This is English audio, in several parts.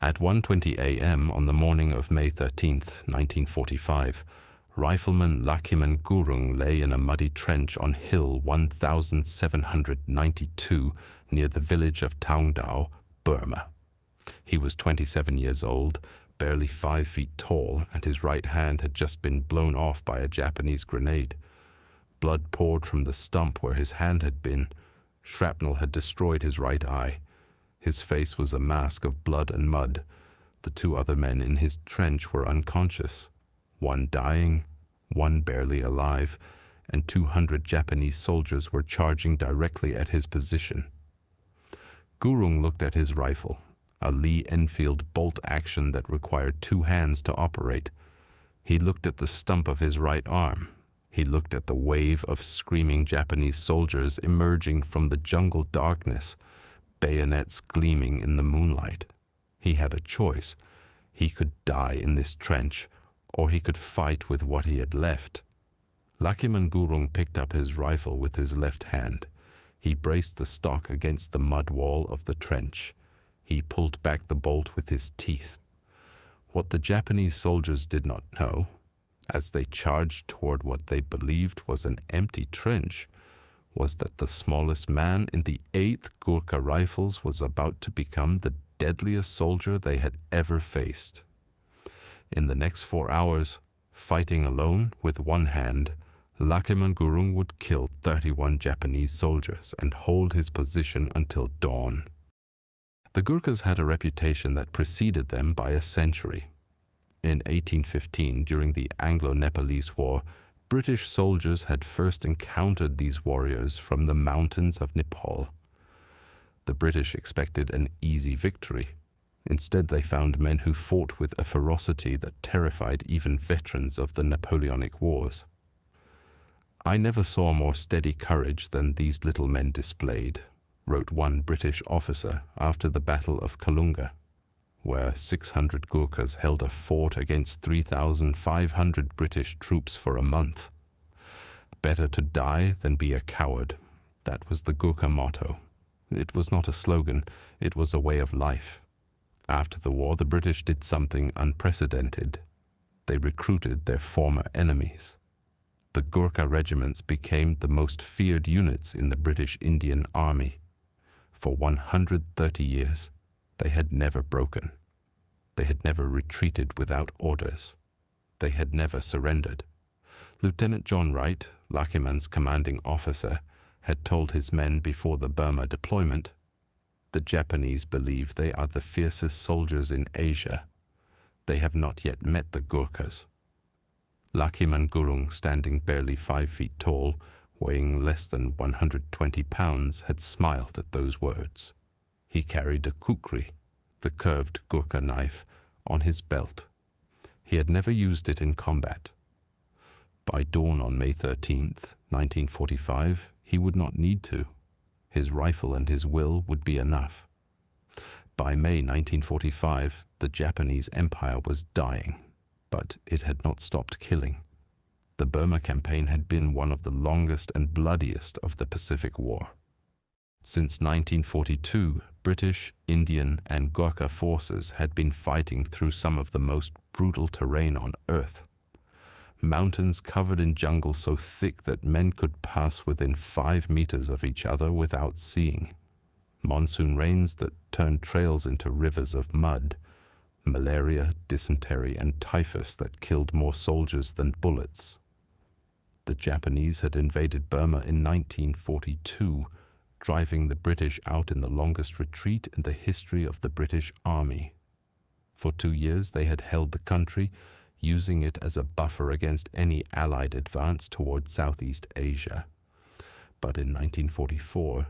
At 1:20 a.m. on the morning of May 13, 1945, Rifleman Lachhiman Gurung lay in a muddy trench on Hill 1792 near the village of Taungdao, Burma. He was 27 years old, barely 5 feet tall, and his right hand had just been blown off by a Japanese grenade. Blood poured from the stump where his hand had been. Shrapnel had destroyed his right eye. His face was a mask of blood and mud. The 2 other men in his trench were unconscious, one dying, one barely alive, and 200 Japanese soldiers were charging directly at his position. Gurung looked at his rifle, a Lee Enfield bolt action that required 2 hands to operate. He looked at the stump of his right arm. He looked at the wave of screaming Japanese soldiers emerging from the jungle darkness, bayonets gleaming in the moonlight. He had a choice. He could die in this trench, or he could fight with what he had left. Lachhiman Gurung picked up his rifle with his left hand. He braced the stock against the mud wall of the trench. He pulled back the bolt with his teeth. What the Japanese soldiers did not know, as they charged toward what they believed was an empty trench, was that the smallest man in the 8th Gurkha Rifles was about to become the deadliest soldier they had ever faced. In the next 4 hours, fighting alone with one hand, Lachhiman Gurung would kill 31 Japanese soldiers and hold his position until dawn. The Gurkhas had a reputation that preceded them by a century. In 1815, during the Anglo-Nepalese War, British soldiers had first encountered these warriors from the mountains of Nepal. The British expected an easy victory. Instead, they found men who fought with a ferocity that terrified even veterans of the Napoleonic Wars. "I never saw more steady courage than these little men displayed," wrote one British officer after the Battle of Kalunga, where 600 Gurkhas held a fort against 3,500 British troops for a month. "Better to die than be a coward." That was the Gurkha motto. It was not a slogan, it was a way of life. After the war, the British did something unprecedented. They recruited their former enemies. The Gurkha regiments became the most feared units in the British Indian Army. For 130 years, they had never broken. They had never retreated without orders. They had never surrendered. Lieutenant John Wright, Lachhiman's commanding officer, had told his men before the Burma deployment, "The Japanese believe they are the fiercest soldiers in Asia. They have not yet met the Gurkhas." Lachhiman Gurung, standing barely 5 feet tall, weighing less than 120 pounds, had smiled at those words. He carried a kukri, the curved Gurkha knife, on his belt. He had never used it in combat. By dawn on May 13th, 1945, he would not need to. His rifle and his will would be enough. By May 1945, the Japanese Empire was dying, but it had not stopped killing. The Burma campaign had been one of the longest and bloodiest of the Pacific War. Since 1942, British, Indian, and Gurkha forces had been fighting through some of the most brutal terrain on Earth. Mountains covered in jungle so thick that men could pass within 5 meters of each other without seeing. Monsoon rains that turned trails into rivers of mud. Malaria, dysentery, and typhus that killed more soldiers than bullets. The Japanese had invaded Burma in 1942, driving the British out in the longest retreat in the history of the British Army. For 2 years they had held the country, using it as a buffer against any Allied advance toward Southeast Asia. But in 1944,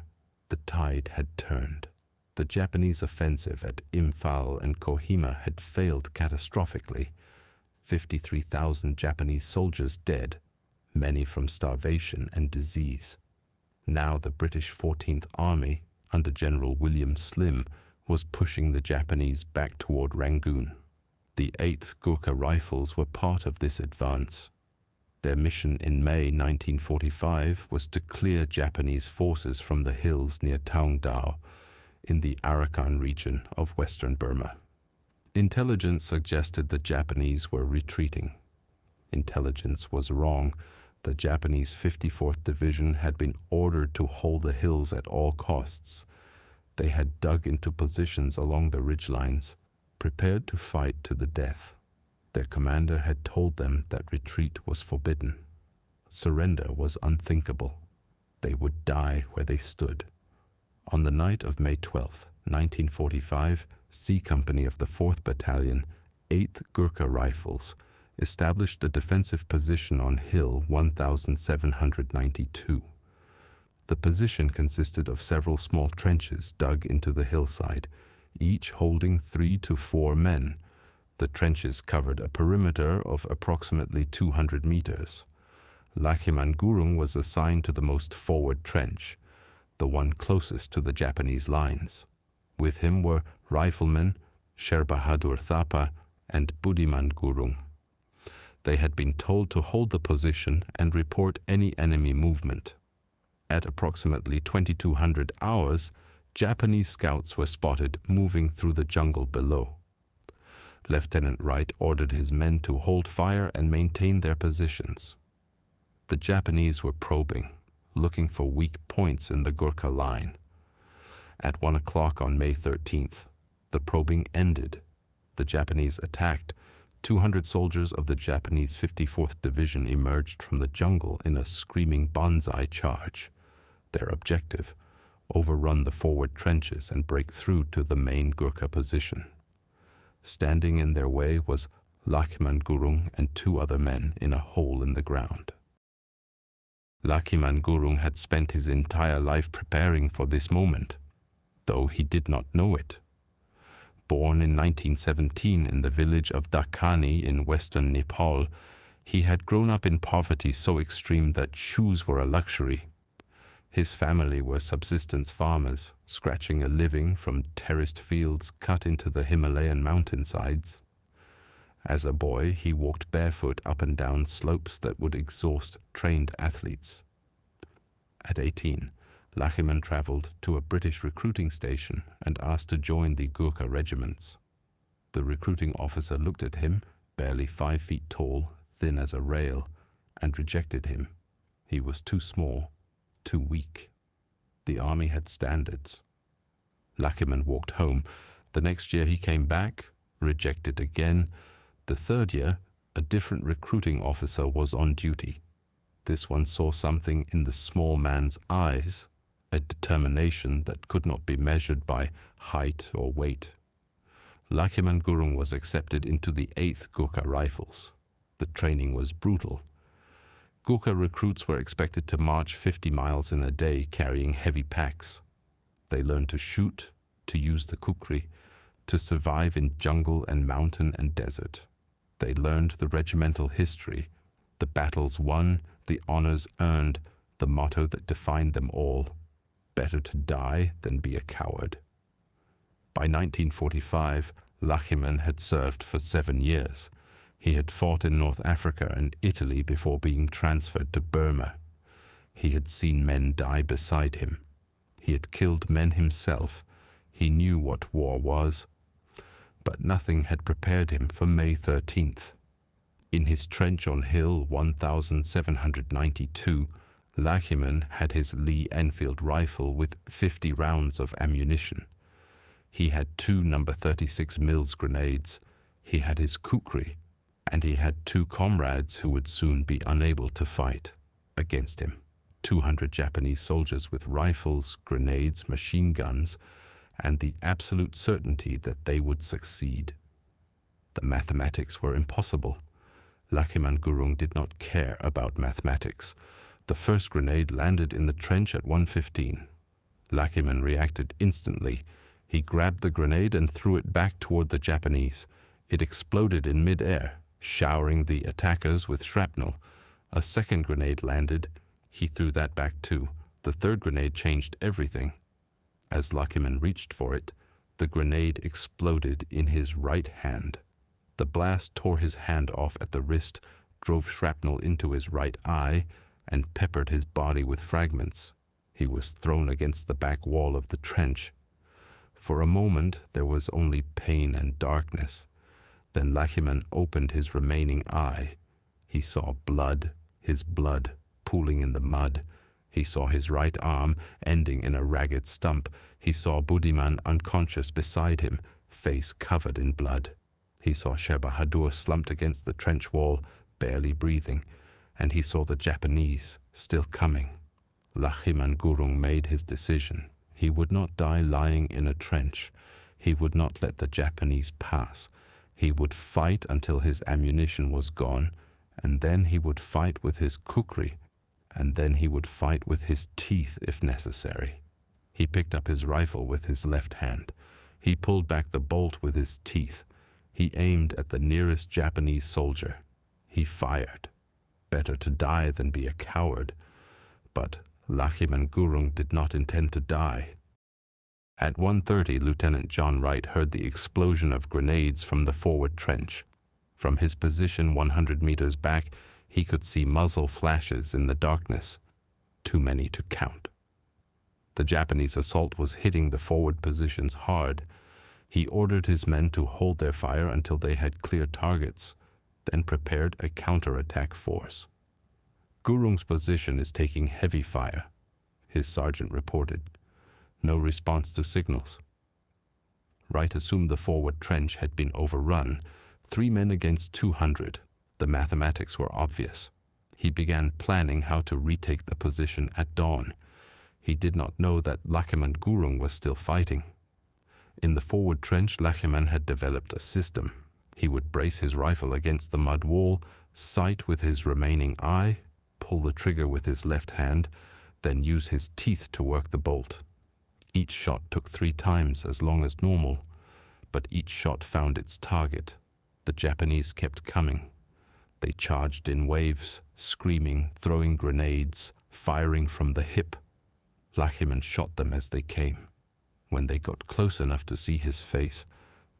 the tide had turned. The Japanese offensive at Imphal and Kohima had failed catastrophically. 53,000 Japanese soldiers dead, many from starvation and disease. Now the British 14th Army, under General William Slim, was pushing the Japanese back toward Rangoon. The 8th Gurkha Rifles were part of this advance. Their mission in May 1945 was to clear Japanese forces from the hills near Taungdao, in the Arakan region of western Burma. Intelligence suggested the Japanese were retreating. Intelligence was wrong. The Japanese 54th Division had been ordered to hold the hills at all costs. They had dug into positions along the ridgelines, prepared to fight to the death. Their commander had told them that retreat was forbidden. Surrender was unthinkable. They would die where they stood. On the night of May 12, 1945, C Company of the 4th Battalion, 8th Gurkha Rifles, established a defensive position on Hill 1792. The position consisted of several small trenches dug into the hillside, each holding 3 to 4 men. The trenches covered a perimeter of approximately 200 meters. Lachhiman Gurung was assigned to the most forward trench, the one closest to the Japanese lines. With him were Rifleman Lachhiman Thapa and Budiman Gurung. They had been told to hold the position and report any enemy movement. At approximately 2200 hours, Japanese scouts were spotted moving through the jungle below. Lieutenant Wright ordered his men to hold fire and maintain their positions. The Japanese were probing, looking for weak points in the Gurkha line. At 1 o'clock on May 13th, the probing ended. The Japanese attacked. 200 soldiers of the Japanese 54th Division emerged from the jungle in a screaming banzai charge. Their objective: overrun the forward trenches and break through to the main Gurkha position. Standing in their way was Lachhiman Gurung and 2 other men in a hole in the ground. Lachhiman Gurung had spent his entire life preparing for this moment, though he did not know it. Born in 1917 in the village of Dakhani in western Nepal, he had grown up in poverty so extreme that shoes were a luxury. His family were subsistence farmers, scratching a living from terraced fields cut into the Himalayan mountainsides. As a boy, he walked barefoot up and down slopes that would exhaust trained athletes. At 18, Lachhiman traveled to a British recruiting station and asked to join the Gurkha regiments. The recruiting officer looked at him, barely 5 feet tall, thin as a rail, and rejected him. He was too small, too weak. The army had standards. Lachhiman walked home. The next year he came back, rejected again. The third year, a different recruiting officer was on duty. This one saw something in the small man's eyes, a determination that could not be measured by height or weight. Lachhiman Gurung was accepted into the 8th Gurkha Rifles. The training was brutal. Gurkha recruits were expected to march 50 miles in a day carrying heavy packs. They learned to shoot, to use the kukri, to survive in jungle and mountain and desert. They learned the regimental history, the battles won, the honors earned, the motto that defined them all: better to die than be a coward. By 1945, Lachhiman had served for 7 years. He had fought in North Africa and Italy before being transferred to Burma. He had seen men die beside him. He had killed men himself. He knew what war was. But nothing had prepared him for May 13th. In his trench on Hill 1792, Lachhiman had his Lee Enfield rifle with 50 rounds of ammunition. He had 2 No. 36 Mills grenades. He had his kukri, and he had 2 comrades who would soon be unable to fight against him. 200 Japanese soldiers with rifles, grenades, machine guns, and the absolute certainty that they would succeed. The mathematics were impossible. Lachhiman Gurung did not care about mathematics. The first grenade landed in the trench at 1:15. Lachhiman reacted instantly. He grabbed the grenade and threw it back toward the Japanese. It exploded in mid-air, showering the attackers with shrapnel. A second grenade landed. He threw that back too. The third grenade changed everything. As Lachhiman reached for it, the grenade exploded in his right hand. The blast tore his hand off at the wrist, drove shrapnel into his right eye, and peppered his body with fragments. He was thrown against the back wall of the trench. For a moment there was only pain and darkness. Then Lachhiman opened his remaining eye. He saw blood, his blood, pooling in the mud. He saw his right arm ending in a ragged stump. He saw Budiman unconscious beside him, face covered in blood. He saw Sher Bahadur slumped against the trench wall, barely breathing, and he saw the Japanese still coming. Lachhiman Gurung made his decision. He would not die lying in a trench. He would not let the Japanese pass. He would fight until his ammunition was gone, and then he would fight with his kukri, and then he would fight with his teeth if necessary. He picked up his rifle with his left hand. He pulled back the bolt with his teeth. He aimed at the nearest Japanese soldier. He fired. Better to die than be a coward. But Lachhiman Gurung did not intend to die. At 1:30, Lieutenant John Wright heard the explosion of grenades from the forward trench. From his position 100 meters back, he could see muzzle flashes in the darkness, too many to count. The Japanese assault was hitting the forward positions hard. He ordered his men to hold their fire until they had clear targets, then prepared a counterattack force. Gurung's position is taking heavy fire, his sergeant reported. No response to signals. Wright assumed the forward trench had been overrun. 3 men against 200. The mathematics were obvious. He began planning how to retake the position at dawn. He did not know that Lachhiman Gurung was still fighting. In the forward trench, Lachhiman had developed a system. He would brace his rifle against the mud wall, sight with his remaining eye, pull the trigger with his left hand, then use his teeth to work the bolt. Each shot took 3 times as long as normal, but each shot found its target. The Japanese kept coming. They charged in waves, screaming, throwing grenades, firing from the hip. Lachhiman shot them as they came. When they got close enough to see his face,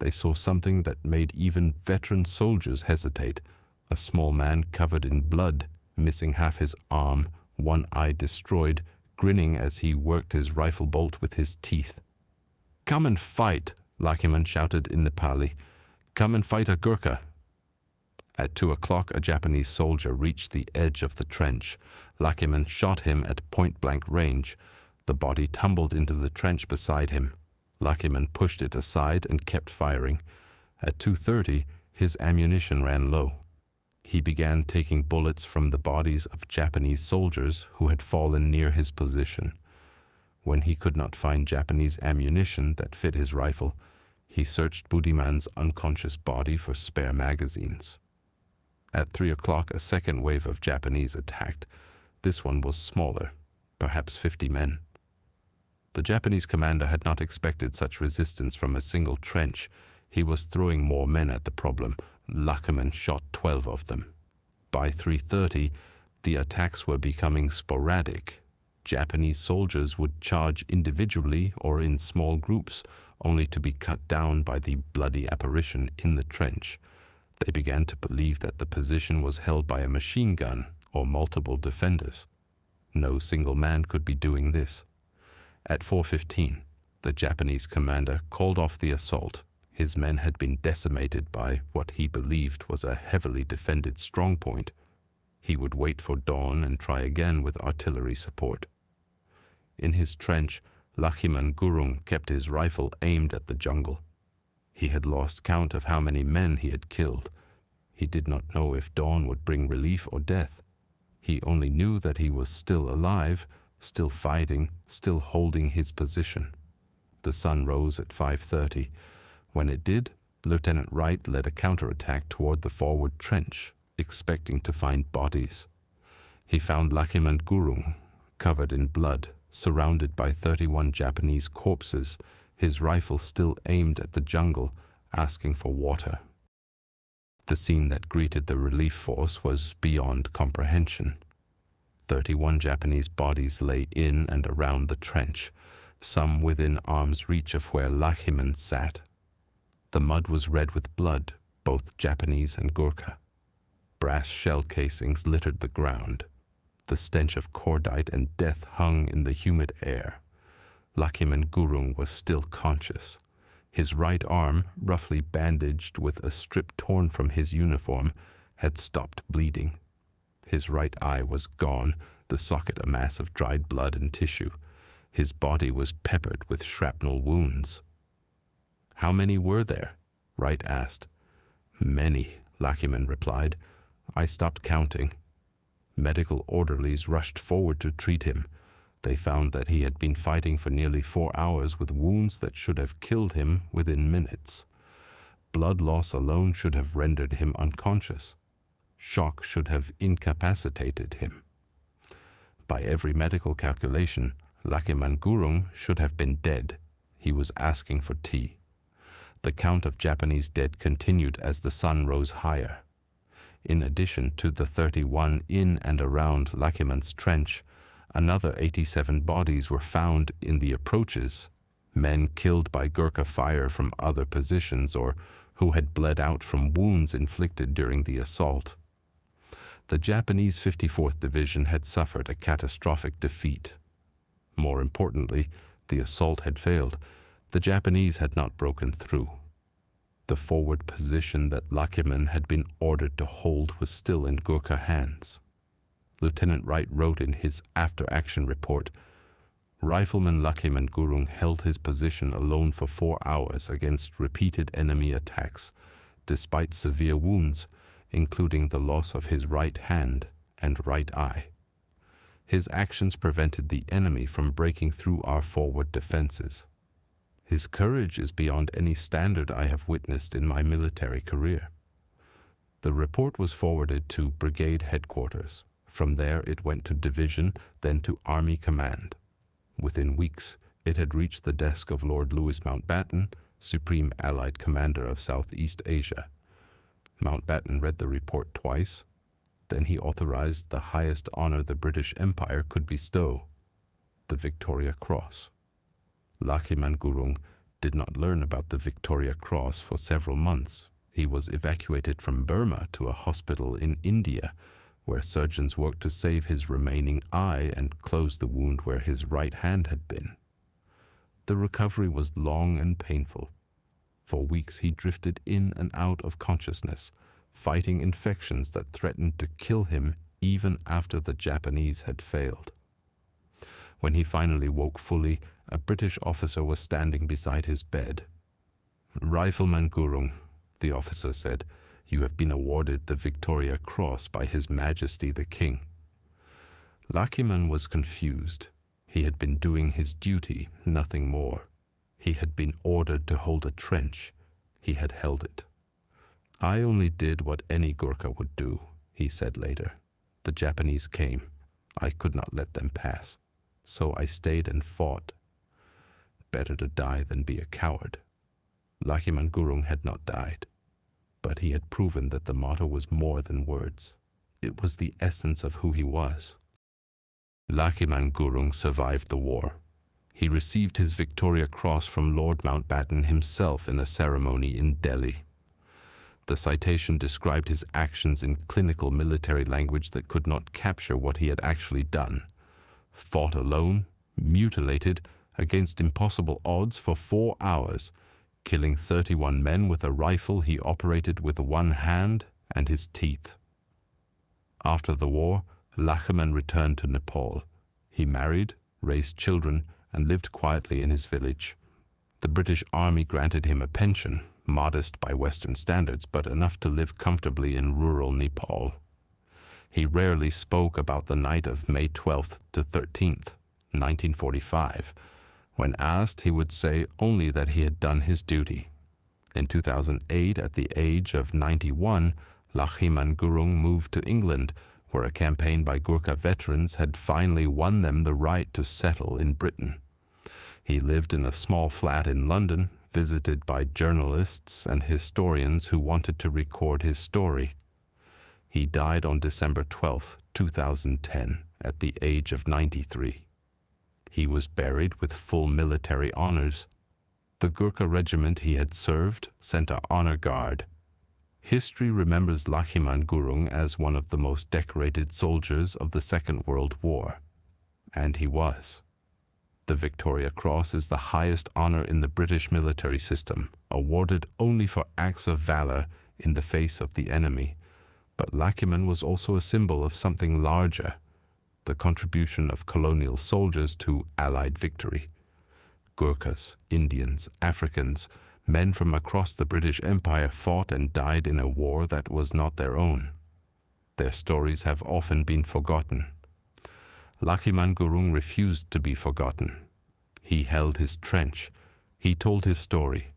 they saw something that made even veteran soldiers hesitate. A small man covered in blood, missing half his arm, one eye destroyed, grinning as he worked his rifle bolt with his teeth. "Come and fight," Lachhiman shouted in Nepali. "Come and fight a Gurkha." At 2 o'clock, a Japanese soldier reached the edge of the trench. Lachhiman shot him at point-blank range. The body tumbled into the trench beside him. Lachhiman pushed it aside and kept firing. At 2:30, his ammunition ran low. He began taking bullets from the bodies of Japanese soldiers who had fallen near his position. When he could not find Japanese ammunition that fit his rifle, he searched Budiman's unconscious body for spare magazines. At 3 o'clock, a second wave of Japanese attacked. This one was smaller, perhaps 50 men. The Japanese commander had not expected such resistance from a single trench. He was throwing more men at the problem. Lachhiman shot 12 of them. By 3:30, the attacks were becoming sporadic. Japanese soldiers would charge individually or in small groups, only to be cut down by the bloody apparition in the trench. They began to believe that the position was held by a machine gun or multiple defenders. No single man could be doing this. At 4:15, the Japanese commander called off the assault. His men had been decimated by what he believed was a heavily defended strongpoint. He would wait for dawn and try again with artillery support. In his trench, Lachhiman Gurung kept his rifle aimed at the jungle. He had lost count of how many men he had killed. He did not know if dawn would bring relief or death. He only knew that he was still alive, still fighting, still holding his position. The sun rose at 5:30. When it did, Lieutenant Wright led a counterattack toward the forward trench, expecting to find bodies. He found Lachhiman Gurung, covered in blood, surrounded by 31 Japanese corpses, his rifle still aimed at the jungle, asking for water. The scene that greeted the relief force was beyond comprehension. 31 Japanese bodies lay in and around the trench, some within arm's reach of where Lachhiman sat. The mud was red with blood, both Japanese and Gurkha. Brass shell casings littered the ground. The stench of cordite and death hung in the humid air. Lachhiman Gurung was still conscious. His right arm, roughly bandaged with a strip torn from his uniform, had stopped bleeding. His right eye was gone, the socket a mass of dried blood and tissue. His body was peppered with shrapnel wounds. "How many were there?" Wright asked. "Many," Lachhiman replied. "I stopped counting." Medical orderlies rushed forward to treat him. They found that he had been fighting for nearly 4 hours with wounds that should have killed him within minutes. Blood loss alone should have rendered him unconscious. Shock should have incapacitated him. By every medical calculation, Lachhiman Gurung should have been dead. He was asking for tea. The count of Japanese dead continued as the sun rose higher. In addition to the 31 in and around Lachhiman's trench, another 87 bodies were found in the approaches, men killed by Gurkha fire from other positions or who had bled out from wounds inflicted during the assault. The Japanese 54th Division had suffered a catastrophic defeat. More importantly, the assault had failed. The Japanese had not broken through. The forward position that Lachhiman had been ordered to hold was still in Gurkha hands. Lieutenant Wright wrote in his after-action report, "Rifleman Lachhiman Gurung held his position alone for 4 hours against repeated enemy attacks, despite severe wounds, including the loss of his right hand and right eye. His actions prevented the enemy from breaking through our forward defenses. His courage is beyond any standard I have witnessed in my military career." The report was forwarded to brigade headquarters. From there it went to division, then to Army Command. Within weeks, it had reached the desk of Lord Louis Mountbatten, Supreme Allied Commander of Southeast Asia. Mountbatten read the report twice. Then he authorized the highest honor the British Empire could bestow, the Victoria Cross. Lachhiman Gurung did not learn about the Victoria Cross for several months. He was evacuated from Burma to a hospital in India, where surgeons worked to save his remaining eye and close the wound where his right hand had been. The recovery was long and painful. For weeks he drifted in and out of consciousness, fighting infections that threatened to kill him even after the Japanese had failed. When he finally woke fully, a British officer was standing beside his bed. "Rifleman Gurung," the officer said, "you have been awarded the Victoria Cross by His Majesty the King." Lachhiman was confused. He had been doing his duty, nothing more. He had been ordered to hold a trench. He had held it. "I only did what any Gurkha would do," he said later. "The Japanese came. I could not let them pass. So I stayed and fought. Better to die than be a coward." Lachhiman Gurung had not died, but he had proven that the motto was more than words. It was the essence of who he was. Lachhiman Gurung survived the war. He received his Victoria Cross from Lord Mountbatten himself in a ceremony in Delhi. The citation described his actions in clinical military language that could not capture what he had actually done. Fought alone, mutilated, against impossible odds for 4 hours, killing 31 men with a rifle he operated with one hand and his teeth. After the war, Lachhiman returned to Nepal. He married, raised children, and lived quietly in his village. The British Army granted him a pension, modest by Western standards, but enough to live comfortably in rural Nepal. He rarely spoke about the night of May 12th to 13th, 1945. When asked, he would say only that he had done his duty. In 2008, at the age of 91, Lachhiman Gurung moved to England, where a campaign by Gurkha veterans had finally won them the right to settle in Britain. He lived in a small flat in London, visited by journalists and historians who wanted to record his story. He died on December 12, 2010, at the age of 93. He was buried with full military honors. The Gurkha regiment he had served sent an honor guard. History remembers Lachhiman Gurung as one of the most decorated soldiers of the Second World War. And he was. The Victoria Cross is the highest honor in the British military system, awarded only for acts of valor in the face of the enemy. But Lachhiman was also a symbol of something larger, the contribution of colonial soldiers to Allied victory. Gurkhas, Indians, Africans, men from across the British Empire fought and died in a war that was not their own. Their stories have often been forgotten. Lachhiman Gurung refused to be forgotten. He held his trench, he told his story,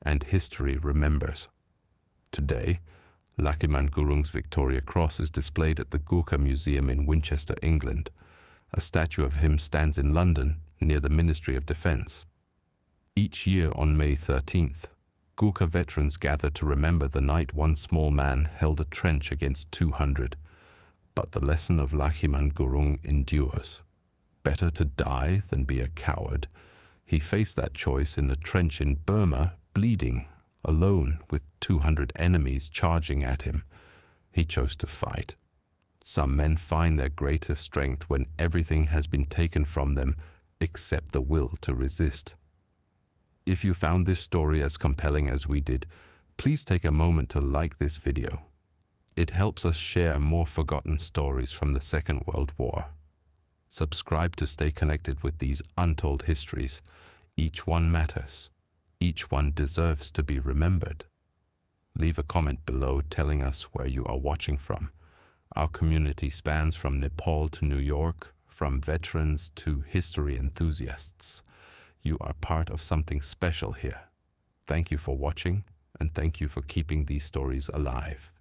and history remembers. Today, Lachhiman Gurung's Victoria Cross is displayed at the Gurkha Museum in Winchester, England. A statue of him stands in London, near the Ministry of Defence. Each year on May 13th, Gurkha veterans gather to remember the night one small man held a trench against 200. But the lesson of Lachhiman Gurung endures. Better to die than be a coward. He faced that choice in a trench in Burma, bleeding, alone with 200 enemies charging at him. He chose to fight. Some men find their greatest strength when everything has been taken from them except the will to resist. If you found this story as compelling as we did, please take a moment to like this video. It helps us share more forgotten stories from the Second World War. Subscribe to stay connected with these untold histories. Each one matters. Each one deserves to be remembered. Leave a comment below telling us where you are watching from. Our community spans from Nepal to New York, from veterans to history enthusiasts. You are part of something special here. Thank you for watching, and thank you for keeping these stories alive.